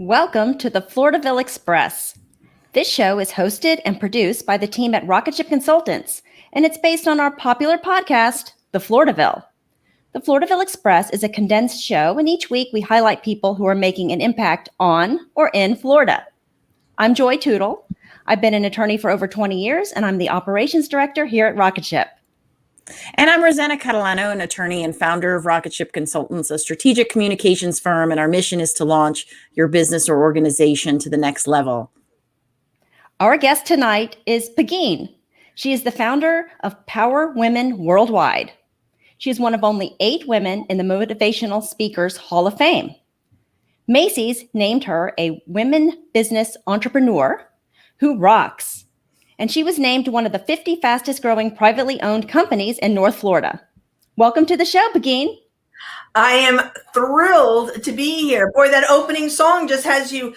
Welcome to the Floridaville Express. This show is hosted and produced by the team at Rocket Ship Consultants, and it's based on our popular podcast, The Floridaville. The Floridaville Express is a condensed show, and each week we highlight people who are making an impact on or in Florida. I'm Joy Tootle. I've been an attorney for over 20 years, and I'm the operations director here at Rocket Ship. And I'm Rosanna, Catalano, an attorney and founder of Rocket Ship Consultants, a strategic communications firm, and our mission is to launch your business or organization to the next level. Our guest tonight is Pegine. She is the founder of Power Women Worldwide. She is one of only 8 women in the Motivational Speakers Hall of Fame. Macy's named her a women business entrepreneur who rocks. And she was named one of the 50 fastest growing privately owned companies in North Florida. Welcome to the show, Pegine. I am thrilled to be here. Boy, that opening song just has you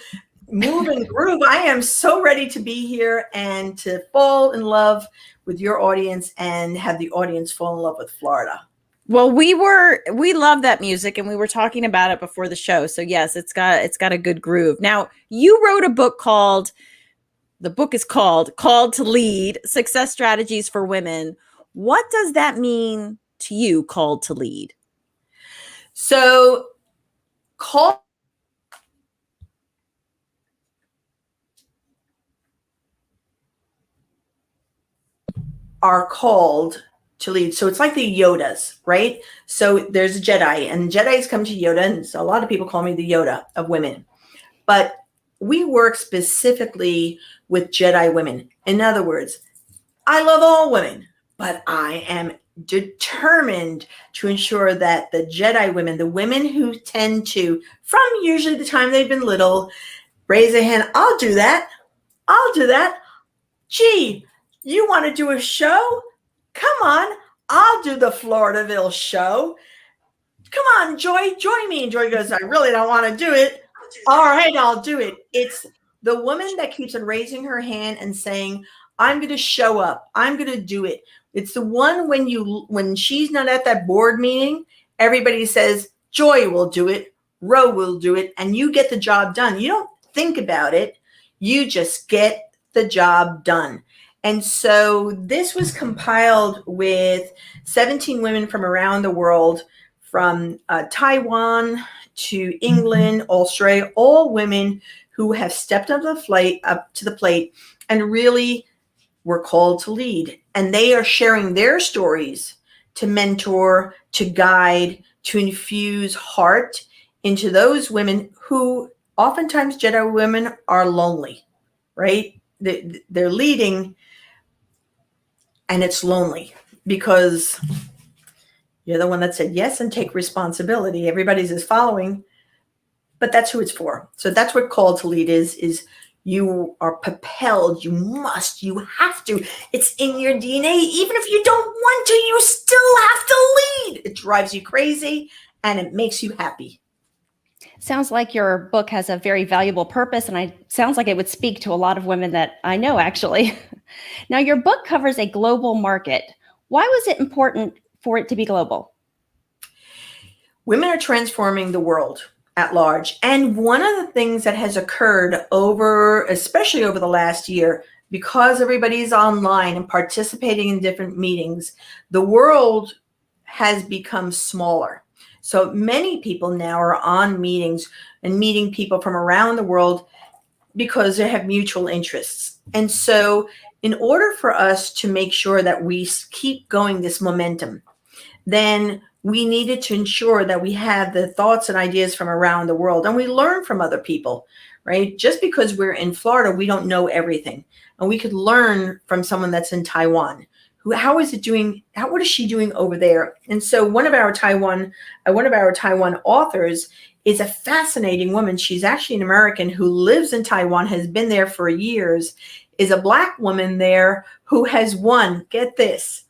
move and groove. I am so ready to be here and to fall in love with your audience and have the audience fall in love with Florida. Well, we love that music, and we were talking about it before the show. So yes, it's got a good groove. Now, you wrote a book called Called to Lead, Success Strategies for Women. What does that mean to you, Called to Lead? So are called to lead. So it's like the Yodas, right? So there's a Jedi, and Jedis come to Yoda, and so a lot of people call me the Yoda of women. But we work specifically with Jedi women. In other words, I love all women, but I am determined to ensure that the Jedi women, the women who tend to, from usually the time they've been little, raise a hand, I'll do that. Gee, you want to do a show? Come on, I'll do the Floridaville show. Come on, Joy, join me. And Joy goes, I really don't want to do it. All right, I'll do it. It's the woman that keeps on raising her hand and saying, I'm going to show up. I'm going to do it. It's the one when she's not at that board meeting, everybody says, Joy will do it. Ro will do it. And you get the job done. You don't think about it. You just get the job done. And so this was compiled with 17 women from around the world, from Taiwan to England, Australia, all women who have stepped up to the plate and really were called to lead. And they are sharing their stories to mentor, to guide, to infuse heart into those women who oftentimes Jedi women are lonely, right? They're leading and it's lonely because you're the one that said yes and take responsibility. Everybody's just following, but that's who it's for. So that's what Called to Lead is you are propelled. You must, you have to. It's in your DNA. Even if you don't want to, you still have to lead. It drives you crazy and it makes you happy. Sounds like your book has a very valuable purpose, and sounds like it would speak to a lot of women that I know, actually. Now, your book covers a global market. Why was it important for it to be global? Women are transforming the world at large. And one of the things that has occurred especially over the last year, because everybody's online and participating in different meetings, the world has become smaller. So many people now are on meetings and meeting people from around the world because they have mutual interests. And so in order for us to make sure that we keep going this momentum, then we needed to ensure that we have the thoughts and ideas from around the world, and we learn from other people, right? Just because we're in Florida, we don't know everything. And we could learn from someone that's in Taiwan. What is she doing over there? And so one of our Taiwan authors is a fascinating woman. She's actually an American who lives in Taiwan, has been there for years, is a Black woman there who has won, get this,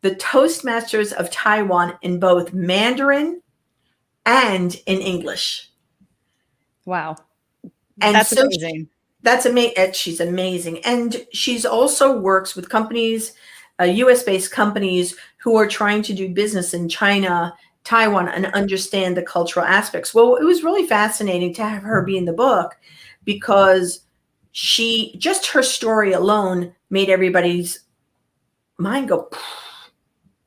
the Toastmasters of Taiwan in both Mandarin and in English. Wow. And that's amazing. That's amazing. She's amazing. And she's also works with companies, US-based companies who are trying to do business in China Taiwan and understand the cultural aspects. Well, it was really fascinating to have her be in the book because just her story alone made everybody's mind go,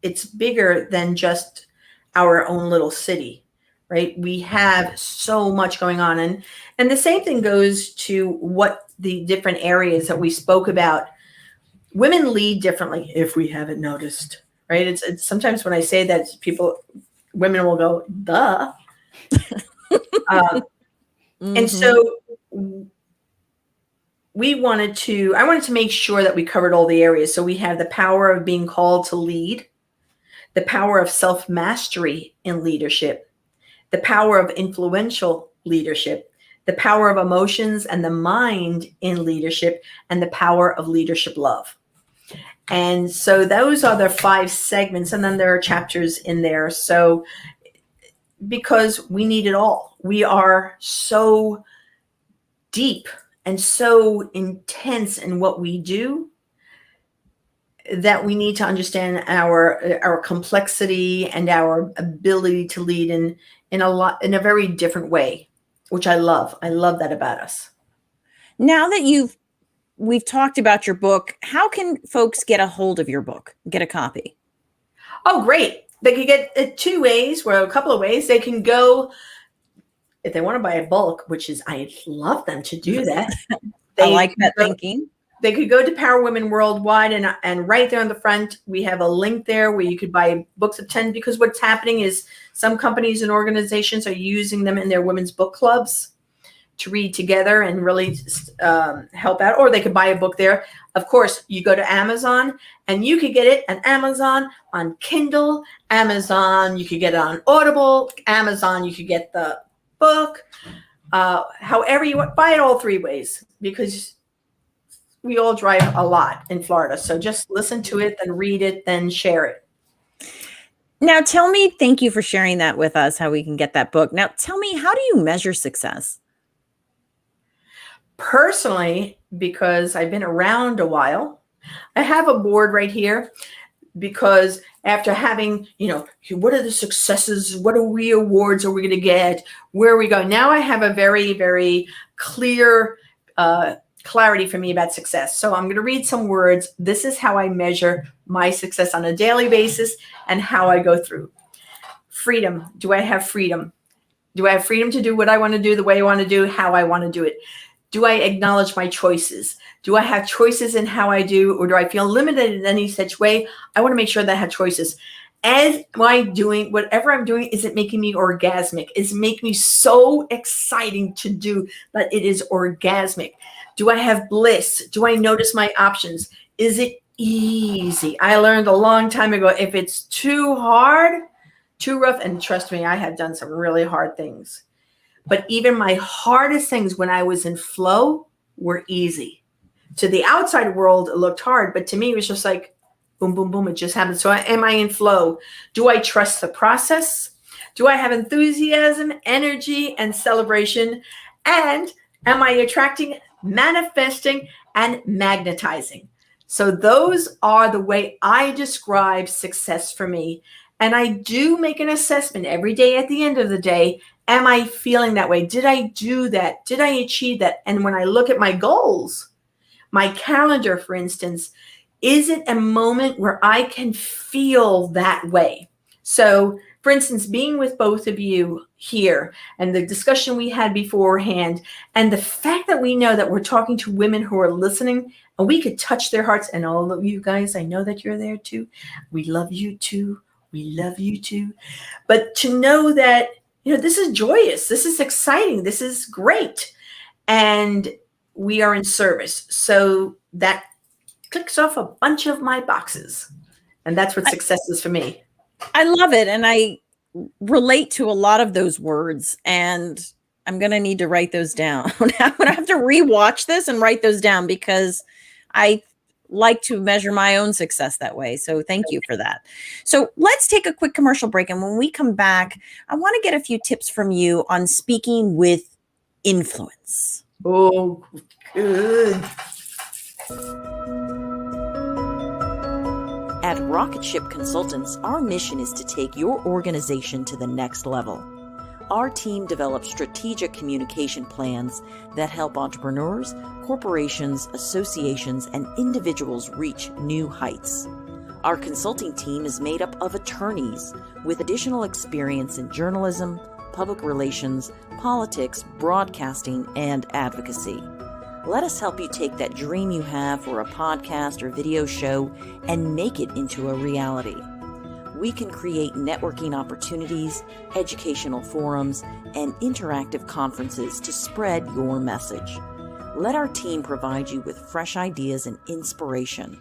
it's bigger than just our own little city, right? We have so much going on. And the same thing goes to what the different areas that we spoke about. Women lead differently, if we haven't noticed, right? It's sometimes when I say that, women will go, duh. And so I wanted to make sure that we covered all the areas. So we have the power of being called to lead, the power of self-mastery in leadership, the power of influential leadership, the power of emotions and the mind in leadership, and the power of leadership love. And so those are the 5 segments. And then there are chapters in there. So because we need it all, we are so deep and so intense in what we do that we need to understand our complexity and our ability to lead in a very different way, which I love. I love that about us. Now that we've talked about your book, how can folks get a hold of your book, get a copy? Oh, great. They can get it 2 ways, a couple of ways. They can go, if they want to buy a bulk, which is, I'd love them to do that. I like that thinking. They could go to Power Women Worldwide, and right there on the front, we have a link there where you could buy books of 10, because what's happening is some companies and organizations are using them in their women's book clubs to read together and really help out, or they could buy a book there. Of course, you go to Amazon and you could get it on Amazon, on Kindle, Amazon, you could get it on Audible, Amazon, you could get the book, however you want, buy it all 3 ways, because we all drive a lot in Florida. So just listen to it, then read it, then share it. Now tell me, thank you for sharing that with us, how we can get that book. Now tell me, how do you measure success? Personally, because I've been around a while, I have a board right here, because after having, what are the successes? What awards are we going to get? Where are we going? Now I have a very, very clear clarity for me about success. So I'm going to read some words. This is how I measure my success on a daily basis and how I go through. Freedom. Do I have freedom? Do I have freedom to do what I want to do, the way I want to do, how I want to do it? Do I acknowledge my choices? Do I have choices in how I do, or do I feel limited in any such way? I want to make sure that I have choices. Am I doing whatever I'm doing? Is it making me orgasmic? Is it making me so exciting to do that it is orgasmic? Do I have bliss? Do I notice my options? Is it easy? I learned a long time ago, if it's too hard, too rough, and trust me, I have done some really hard things. But even my hardest things when I was in flow were easy. To the outside world, it looked hard, but to me, it was just like, boom, boom, boom, it just happened. So am I in flow? Do I trust the process? Do I have enthusiasm, energy, and celebration? And am I attracting, manifesting, and magnetizing? So those are the way I describe success for me. And I do make an assessment every day at the end of the day. Am I feeling that way? Did I do that? Did I achieve that? And when I look at my goals, my calendar, for instance, is it a moment where I can feel that way? So, for instance, being with both of you here and the discussion we had beforehand, and the fact that we know that we're talking to women who are listening and we could touch their hearts, and all of you guys, I know that you're there too. We love you too. We love you too. But to know that, this is joyous. This is exciting. This is great. And we are in service. So that clicks off a bunch of my boxes. And that's what success is for me. I love it. And I relate to a lot of those words. And I'm going to need to write those down. I'm going to have to rewatch this and write those down, because I like to measure my own success that way. So thank you for that. So let's take a quick commercial break. And when we come back, I want to get a few tips from you on speaking with influence. Oh, good. At Rocket Ship Consultants, our mission is to take your organization to the next level. Our team develops strategic communication plans that help entrepreneurs, corporations, associations, and individuals reach new heights. Our consulting team is made up of attorneys with additional experience in journalism, public relations, politics, broadcasting, and advocacy. Let us help you take that dream you have for a podcast or video show and make it into a reality. We can create networking opportunities, educational forums, and interactive conferences to spread your message. Let our team provide you with fresh ideas and inspiration.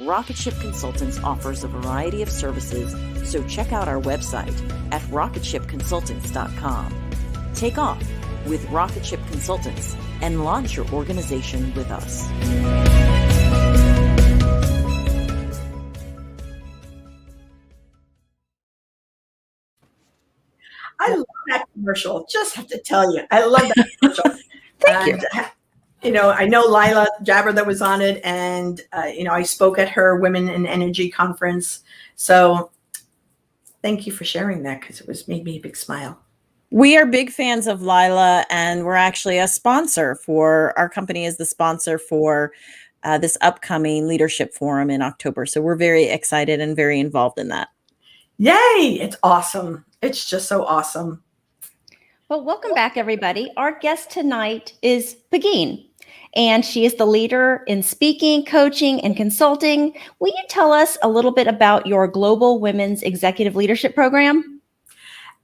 Rocket Ship Consultants offers a variety of services, so check out our website at rocketshipconsultants.com. Take off with Rocket Ship Consultants and launch your organization with us. I love that commercial. Just have to tell you, I love that commercial. Thank you. I know Lila Jabber that was on it, and I spoke at her Women in Energy conference. So thank you for sharing that, because it made me a big smile. We are big fans of Lila, and we're actually a sponsor for, our company is the sponsor for this upcoming leadership forum in October. So we're very excited and very involved in that. Yay! It's awesome. It's just so awesome. Well, welcome back, everybody. Our guest tonight is Pegine, and she is the leader in speaking, coaching, and consulting. Will you tell us a little bit about your Global Women's Executive Leadership Program?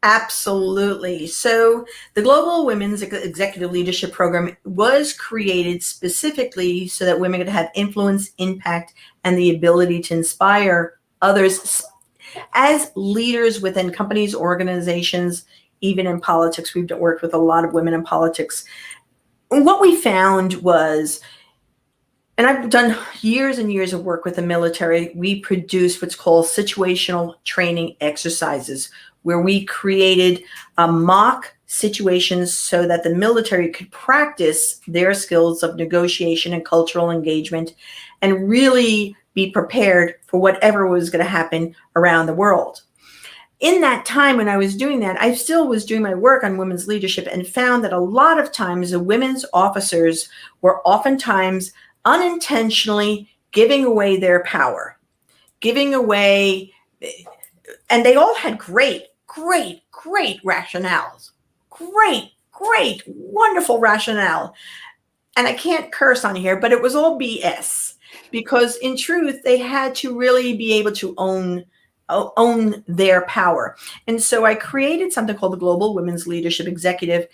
Absolutely. So the Global Women's Executive Leadership Program was created specifically so that women could have influence, impact, and the ability to inspire others as leaders within companies, organizations, even in politics. We've worked with a lot of women in politics. And what we found was, and I've done years and years of work with the military, we produced what's called situational training exercises, where we created mock situations so that the military could practice their skills of negotiation and cultural engagement and really be prepared for whatever was going to happen around the world. In that time when I was doing that, I still was doing my work on women's leadership and found that a lot of times the women's officers were oftentimes unintentionally giving away their power, giving away, and they all had great rationales, great, wonderful rationale. And I can't curse on here, but it was all BS, because in truth, they had to really be able to own their power. And so I created something called the Global Women's Leadership Executive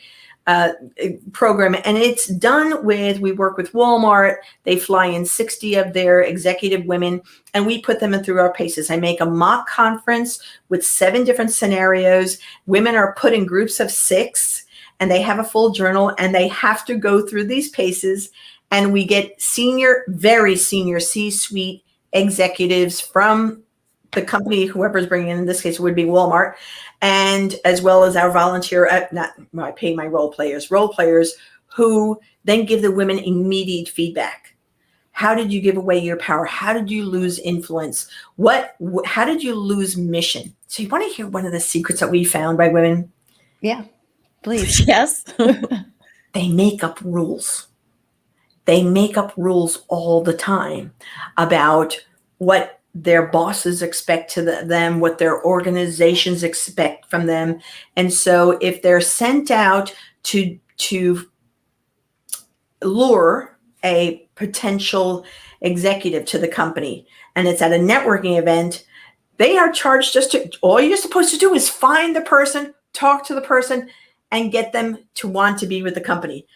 Program. And it's done with, we work with Walmart. They fly in 60 of their executive women, and we put them in through our paces. I make a mock conference with 7 different scenarios. Women are put in groups of 6, and they have a full journal, and they have to go through these paces. And we get very senior C-suite executives from the company, whoever's bringing in this case would be Walmart, and as well as our volunteer, I pay my role players who then give the women immediate feedback. How did you give away your power? How did you lose influence? How did you lose mission? So you want to hear one of the secrets that we found by women? Yeah, please. Yes. They make up rules. They make up rules all the time about what their bosses expect to them, what their organizations expect from them. And so if they're sent out to lure a potential executive to the company, and it's at a networking event, they are charged all you're supposed to do is find the person, talk to the person, and get them to want to be with the company.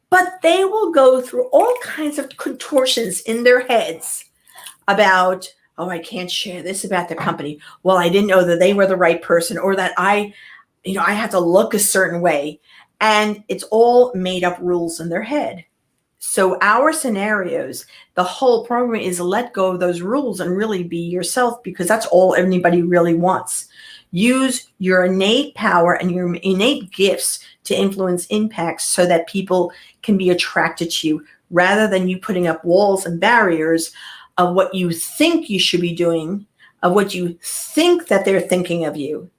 But they will go through all kinds of contortions in their heads about, oh, I can't share this about the company. Well, I didn't know that they were the right person, or that I have to look a certain way. And it's all made up rules in their head. So our scenarios, the whole program is let go of those rules and really be yourself, because that's all anybody really wants. Use your innate power and your innate gifts to influence impacts so that people can be attracted to you, rather than you putting up walls and barriers of what you think you should be doing, of what you think that they're thinking of you,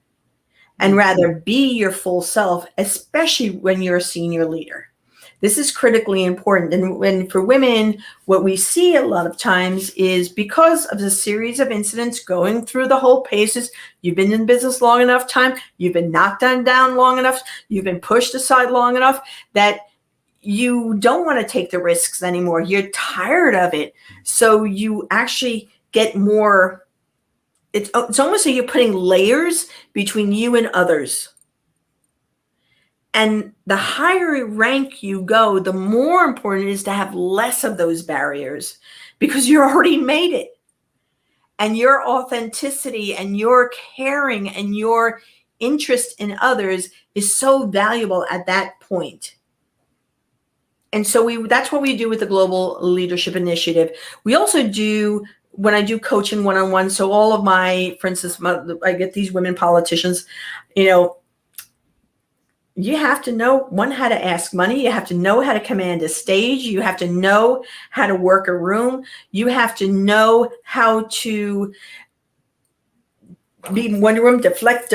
and rather be your full self, especially when you're a senior leader. This is critically important. And when for women, what we see a lot of times is because of the series of incidents going through the whole paces, you've been in business long enough time, you've been knocked down long enough, you've been pushed aside long enough that you don't want to take the risks anymore. You're tired of it. So you actually get more, it's almost like you're putting layers between you and others. And the higher rank you go, the more important it is to have less of those barriers, because you already made it. And your authenticity and your caring and your interest in others is so valuable at that point. And so that's what we do with the Global Leadership Initiative. We also do, when I do coaching one-on-one, so all of my, for instance, I get these women politicians, you have to know, one, how to ask money. You have to know how to command a stage. You have to know how to work a room. You have to know how to be in one room, deflect,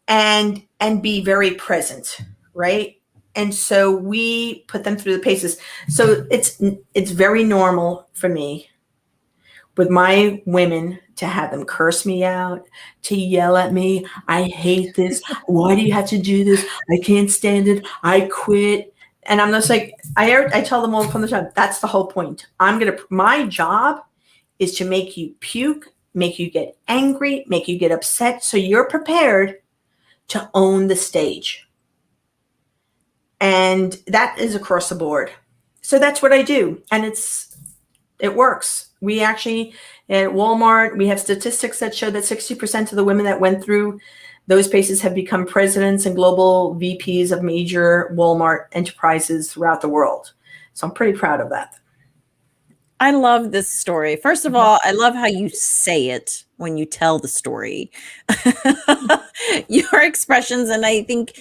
and be very present, right? And so we put them through the paces. So it's very normal for me with my women to have them curse me out, to yell at me. I hate this. Why do you have to do this? I can't stand it. I quit. And I'm just like, I tell them all from the time, that's the whole point. My job is to make you puke, make you get angry, make you get upset, so you're prepared to own the stage. And that is across the board. So that's what I do. And it works. We actually, at Walmart, we have statistics that show that 60% of the women that went through those paces have become presidents and global VPs of major Walmart enterprises throughout the world. So I'm pretty proud of that. I love this story. First of all, I love how you say it when you tell the story. Your expressions, and I think,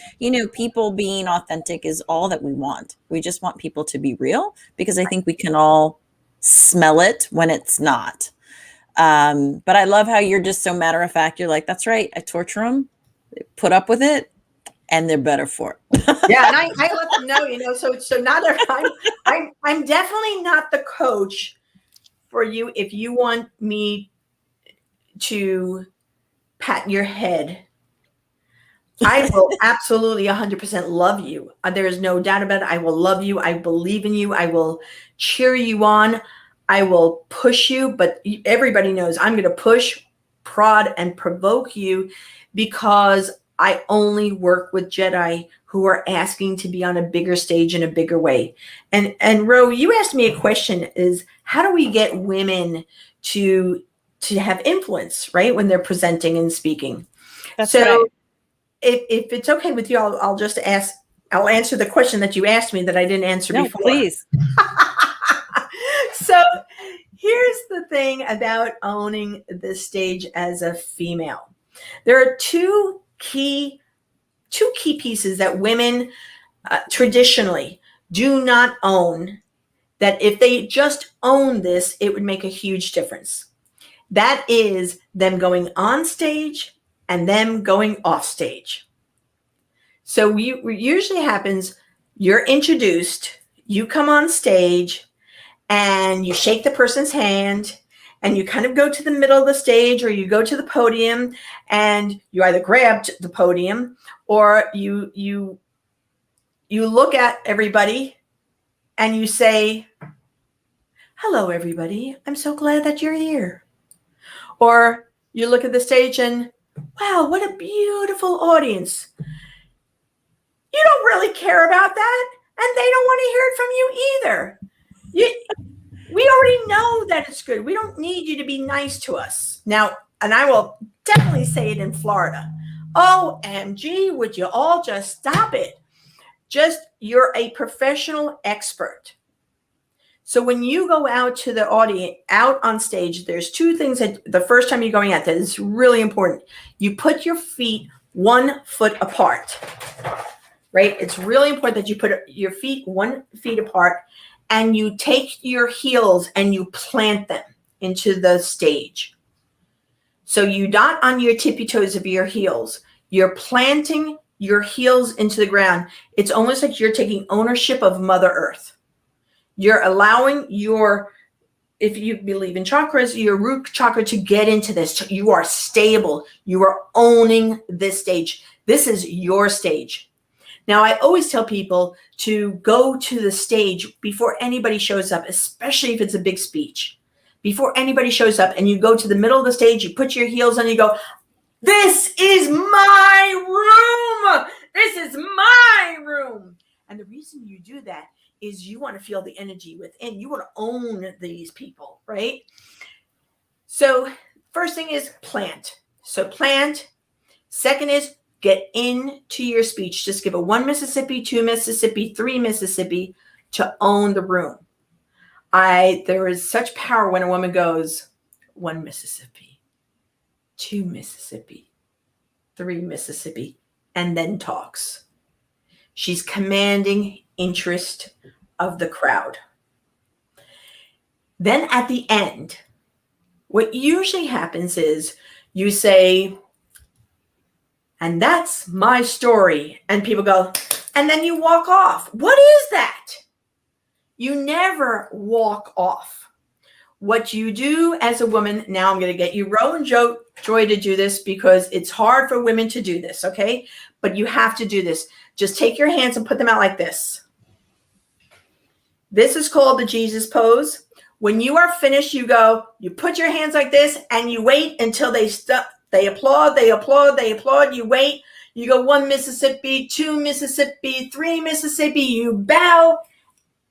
people being authentic is all that we want. We just want people to be real, because I think we can all smell it when it's not. But I love how you're just so matter of fact. You're like, that's right. I torture them, put up with it, and they're better for it. Yeah, and I let them know, so not I'm definitely not the coach for you if you want me to pat your head. I will absolutely 100% love you. There is no doubt about it. I will love you. I believe in you. I will cheer you on. I will push you, but everybody knows I'm going to push, prod, and provoke you, because I only work with Jedi who are asking to be on a bigger stage in a bigger way. And Ro, you asked me a question, is how do we get women to have influence, right, when they're presenting and speaking? That's right. If it's okay with you, I'll answer the question that you asked me that I didn't answer before. Please. So here's the thing about owning the stage as a female. There are two key pieces that women traditionally do not own, that if they just own this, it would make a huge difference. That is them going on stage and them going off stage. So usually happens, you're introduced, you come on stage, and you shake the person's hand, and you kind of go to the middle of the stage, or you go to the podium, and you either grab the podium, or you look at everybody and you say, "Hello, everybody. I'm so glad that you're here." Or you look at the stage and, "Wow, what a beautiful audience." You don't really care about that, and they don't want to hear it from you either. We already know that it's good. We don't need you to be nice to us. Now, and I will definitely say it in Florida. OMG, would you all just stop it? You're a professional expert. So when you go out to the audience, out on stage, there's two things that the first time you're going out that is really important. You put your feet 1 foot apart, right? It's really important that you put your feet 1 foot apart, and you take your heels and you plant them into the stage. So you're not on your tippy toes of your heels. You're planting your heels into the ground. It's almost like you're taking ownership of Mother Earth. You're allowing your, if you believe in chakras, your root chakra to get into this. You are stable. You are owning this stage. This is your stage. Now, I always tell people to go to the stage before anybody shows up, especially if it's a big speech. Before anybody shows up, and you go to the middle of the stage, you put your heels on, you go, this is my room. This is my room. And the reason you do that is you want to feel the energy within. You want to own these people, right? So first thing is plant. So plant. Second is get into your speech. Just give a 1 Mississippi, 2 Mississippi, 3 Mississippi to own the room. There is such power when a woman goes 1 Mississippi, 2 Mississippi, 3 Mississippi, and then talks. She's commanding interest of the crowd. Then at the end, what usually happens is you say, and that's my story. And people go, and then you walk off. What is that? You never walk off. What you do as a woman, now I'm going to get you Ro and Joy to do this because it's hard for women to do this, okay? But you have to do this. Just take your hands and put them out like this. This is called the Jesus pose. When you are finished, you put your hands like this and you wait until they stop. They applaud, they applaud, they applaud. You wait. You go 1 Mississippi, 2 Mississippi, 3 Mississippi. You bow,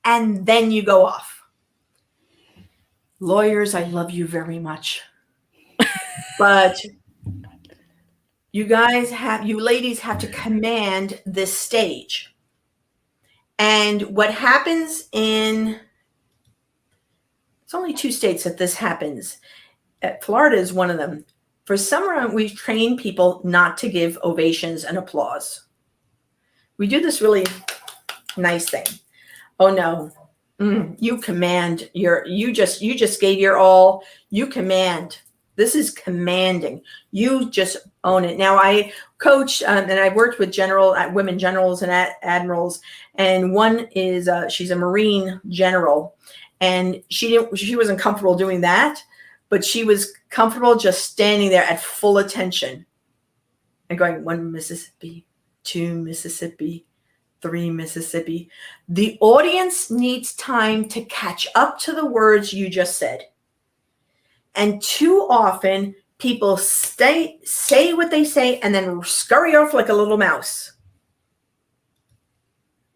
and then you go off. Lawyers, I love you very much. But you ladies have to command this stage. And what happens it's only 2 states that this happens. Florida is one of them. For some reason, we train people not to give ovations and applause. We do this really nice thing. Oh no, you command you just gave your all. You command. This is commanding. You just own it. Now I coach and I've worked with women generals and admirals, and one is she's a Marine general, and she wasn't comfortable doing that. But she was comfortable just standing there at full attention and going 1 Mississippi, 2 Mississippi, 3 Mississippi. The audience needs time to catch up to the words you just said. And too often people say what they say and then scurry off like a little mouse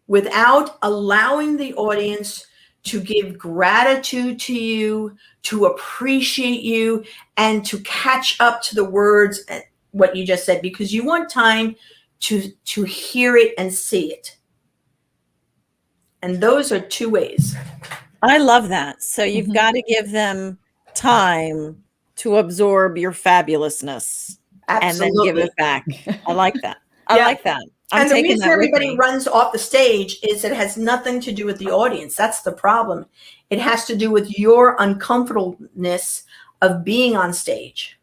without allowing the audience to give gratitude to you, to appreciate you, and to catch up to the words and what you just said, because you want time to hear it and see it. And those are 2 ways. I love that. So you've got to give them time to absorb your fabulousness. Absolutely. And then give it back. I like that. I like that. And the reason everybody runs off the stage is it has nothing to do with the audience. That's the problem. It has to do with your uncomfortableness of being on stage.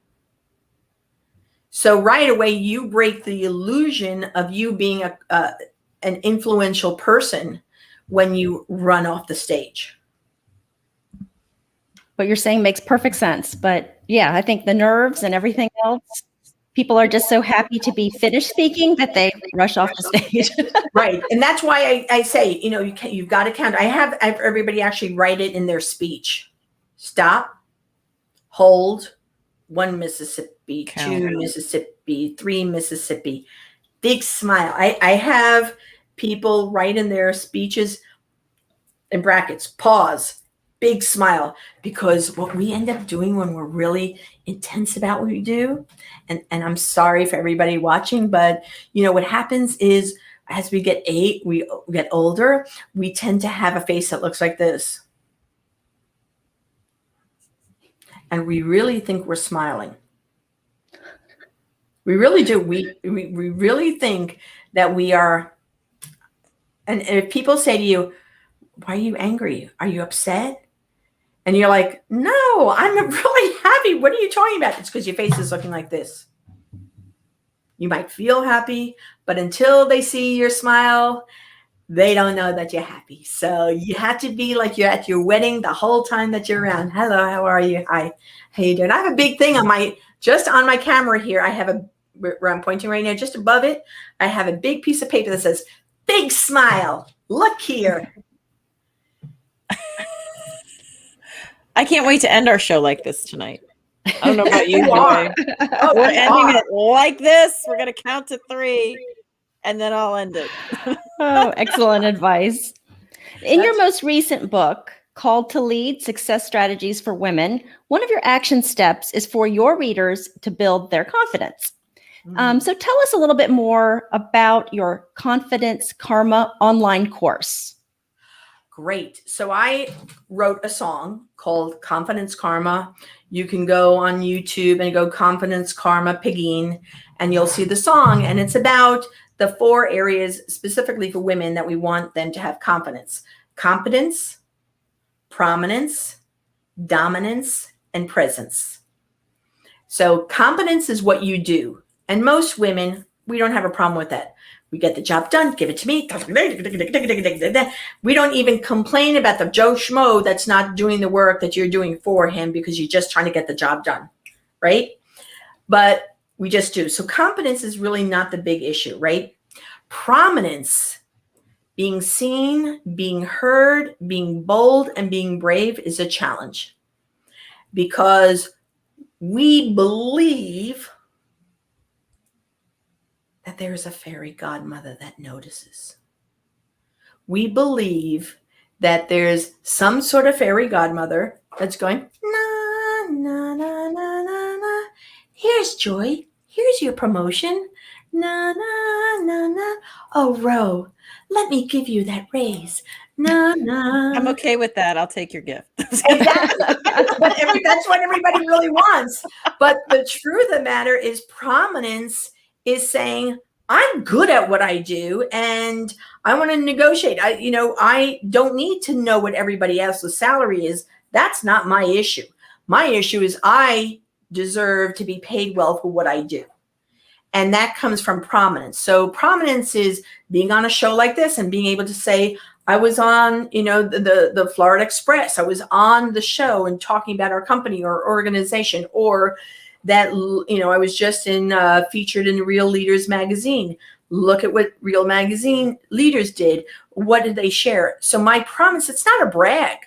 So right away, you break the illusion of you being an influential person when you run off the stage. What you're saying makes perfect sense. But yeah, I think the nerves and everything else, people are just so happy to be finished speaking that they rush off the stage. Right. And that's why I say, you've got to count. I have everybody actually write it in their speech. Stop, hold, 1 Mississippi, count. 2 Mississippi, 3 Mississippi. Big smile. I have people write in their speeches in brackets, pause, big smile, because what we end up doing when we're really intense about what we do, and I'm sorry for everybody watching, but what happens is as we get older, we tend to have a face that looks like this. And we really think we're smiling. We really do. We really think that we are. And if people say to you, why are you angry? Are you upset? And you're like, no, I'm really happy. What are you talking about? It's because your face is looking like this. You might feel happy, but until they see your smile, they don't know that you're happy. So you have to be like you're at your wedding the whole time that you're around. Hello, how are you? Hi, how you doing? I have a big thing on my camera here. I have where I'm pointing right now, just above it, I have a big piece of paper that says, big smile. Look here. I can't wait to end our show like this tonight. I don't know about you, Joy. Oh, We're ending it like this. We're going to count to 3, and then I'll end it. Oh, excellent advice. In your most recent book, Called to Lead: Success Strategies for Women, one of your action steps is for your readers to build their confidence. So tell us a little bit more about your Confidence Karma online course. Great. So I wrote a song called Confidence Karma. You can go on YouTube and go Confidence Karma Pegine, and you'll see the song. And it's about the 4 areas specifically for women that we want them to have confidence: competence, prominence, dominance, and presence. So competence is what you do. And most women, we don't have a problem with that. We get the job done, give it to me. We don't even complain about the Joe Schmo that's not doing the work that you're doing for him because you're just trying to get the job done, right? But we just do. So competence is really not the big issue, right? Prominence, being seen, being heard, being bold, and being brave is a challenge because we believe that there is a fairy godmother that notices. We believe that there's some sort of fairy godmother that's going, na, na, na, na, na, na. Here's joy. Here's your promotion. Na, na, na, na. Oh, Ro, let me give you that raise. Na, na. I'm okay with that. I'll take your gift. Exactly. That's what everybody really wants. But the truth of the matter is prominence is saying, I'm good at what I do and I want to negotiate. I don't need to know what everybody else's salary is. That's not my issue. My issue is I deserve to be paid well for what I do. And that comes from prominence. So prominence is being on a show like this and being able to say, I was on, the Florida Express. I was on the show and talking about our company or organization, or that, I was just featured in Real Leaders magazine. Look at what Real magazine leaders did. What did they share? So my promise, it's not a brag.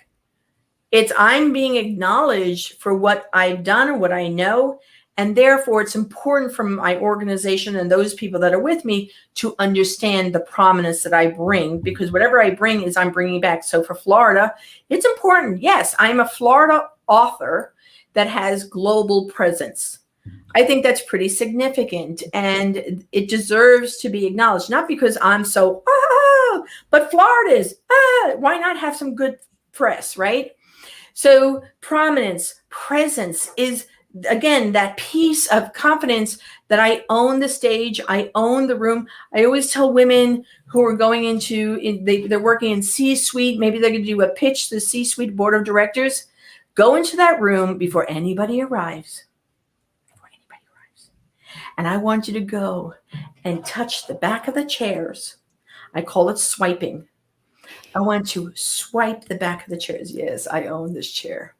It's I'm being acknowledged for what I've done or what I know. And therefore, it's important for my organization and those people that are with me to understand the prominence that I bring, because whatever I bring is I'm bringing back. So for Florida, it's important. Yes, I'm a Florida author that has global presence. I think that's pretty significant, and it deserves to be acknowledged, not because I'm so, but Florida is, why not have some good press, right? So prominence, presence is, again, that piece of confidence that I own the stage, I own the room. I always tell women who are going they're working in C-suite, maybe they're going to do a pitch to the C-suite board of directors. Go into that room before anybody arrives. And I want you to go and touch the back of the chairs. I call it swiping. I want to swipe the back of the chairs. Yes, I own this chair.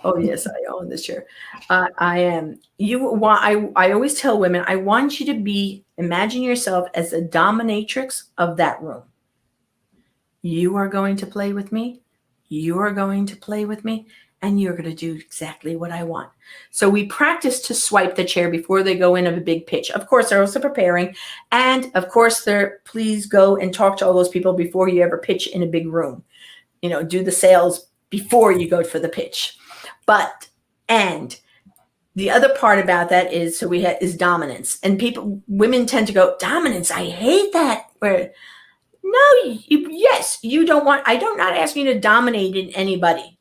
Oh, yes, I own this chair. I am. I always tell women, I want you to imagine yourself as a dominatrix of that room. You are going to play with me. You are going to play with me. And you're going to do exactly what I want. So we practice to swipe the chair before they go in of a big pitch. Of course, they're also preparing. And of course, please go and talk to all those people before you ever pitch in a big room. Do the sales before you go for the pitch. And the other part about that is, is dominance. And women tend to go, dominance, I hate that. Yes, you don't want, I don't not ask you to dominate in anybody.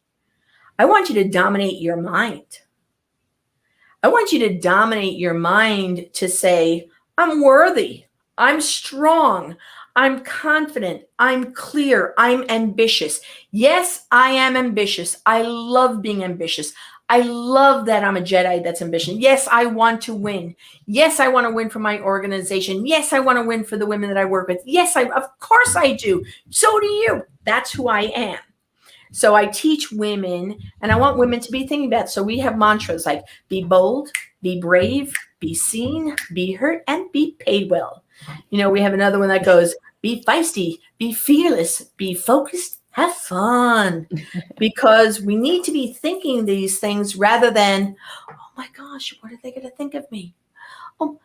I want you to dominate your mind. I want you to dominate your mind to say, I'm worthy. I'm strong. I'm confident. I'm clear. I'm ambitious. Yes, I am ambitious. I love being ambitious. I love that I'm a Jedi that's ambitious. Yes, I want to win. Yes, I want to win for my organization. Yes, I want to win for the women that I work with. Yes, of course I do. So do you. That's who I am. So I teach women, and I want women to be thinking about it. So we have mantras like be bold, be brave, be seen, be heard, and be paid well. We have another one that goes, be feisty, be fearless, be focused, have fun. Because we need to be thinking these things rather than, oh my gosh, what are they going to think of me? Oh,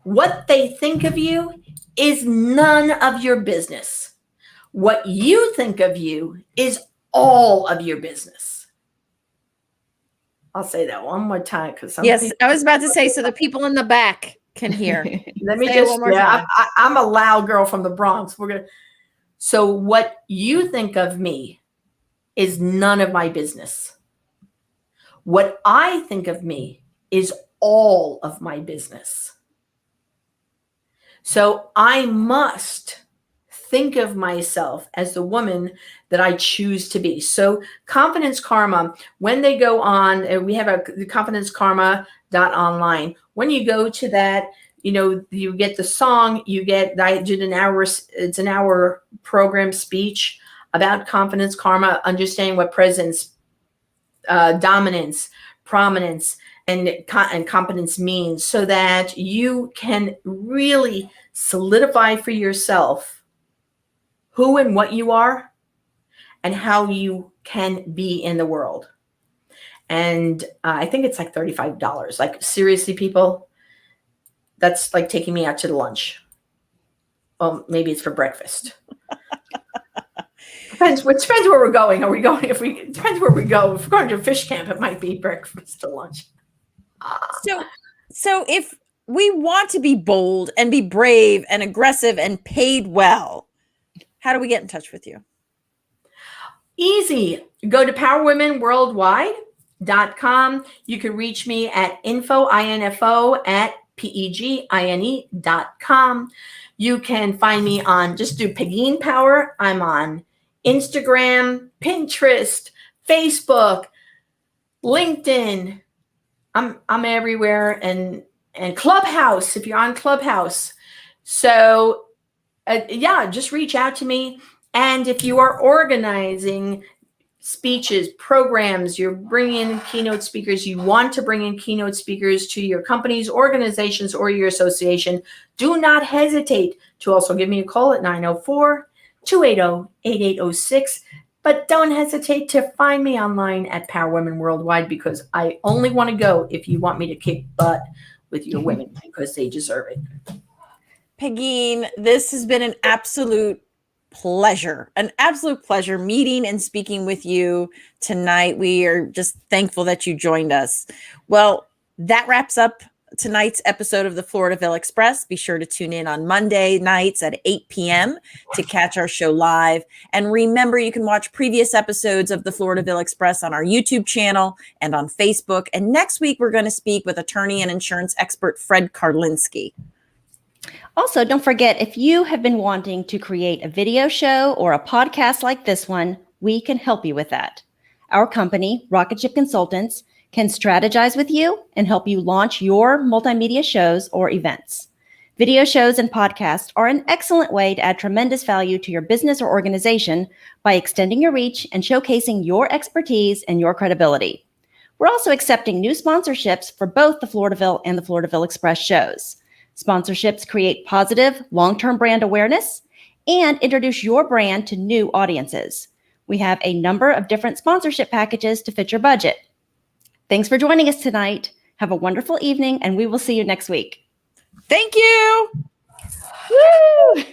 what they think of you is none of your business. What you think of you is all of your business. I'll say that one more time because yes, I was about to say so the people in the back can hear. Let me just one more time. I'm a loud girl from the Bronx. So what you think of me is none of my business. What I think of me is all of my business. So I must think of myself as the woman that I choose to be. So Confidence Karma, when they go on, we have a confidencekarma.online. When you go to that, you get the song, I did it's an hour program speech about confidence karma, understanding what presence, dominance, prominence, and competence means, so that you can really solidify for yourself who and what you are and how you can be in the world. And I think it's like $35. Like, seriously, people, that's like taking me out to lunch. Well, maybe it's for breakfast. Depends where we're going. It depends where we go. If we're going to a fish camp, it might be breakfast to lunch. So if we want to be bold and be brave and aggressive and paid well, how do we get in touch with you? Easy. Go to powerwomenworldwide.com. You can reach me at info at pegine.com. You can find me on, just do Pegine Power. I'm on Instagram, Pinterest, Facebook, LinkedIn. I'm everywhere, and Clubhouse, if you're on Clubhouse. So just reach out to me. And if you are organizing speeches, programs, you're bringing in keynote speakers, you want to bring in keynote speakers to your companies, organizations, or your association, do not hesitate to also give me a call at 904-280-8806. But don't hesitate to find me online at Power Women Worldwide, because I only want to go if you want me to kick butt with your women, because they deserve it. Pegine, this has been an absolute pleasure meeting and speaking with you tonight. We are just thankful that you joined us. Well, that wraps up tonight's episode of the Floridaville Express. Be sure to tune in on Monday nights at 8 p.m. to catch our show live. And remember, you can watch previous episodes of the Floridaville Express on our YouTube channel and on Facebook. And next week, we're going to speak with attorney and insurance expert Fred Karlinski. Also, don't forget, if you have been wanting to create a video show or a podcast like this one, we can help you with that. Our company, Rocket Ship Consultants, can strategize with you and help you launch your multimedia shows or events. Video shows and podcasts are an excellent way to add tremendous value to your business or organization by extending your reach and showcasing your expertise and your credibility. We're also accepting new sponsorships for both the Floridaville and the Floridaville Express shows. Sponsorships create positive, long-term brand awareness and introduce your brand to new audiences. We have a number of different sponsorship packages to fit your budget. Thanks for joining us tonight. Have a wonderful evening, and we will see you next week. Thank you. Woo!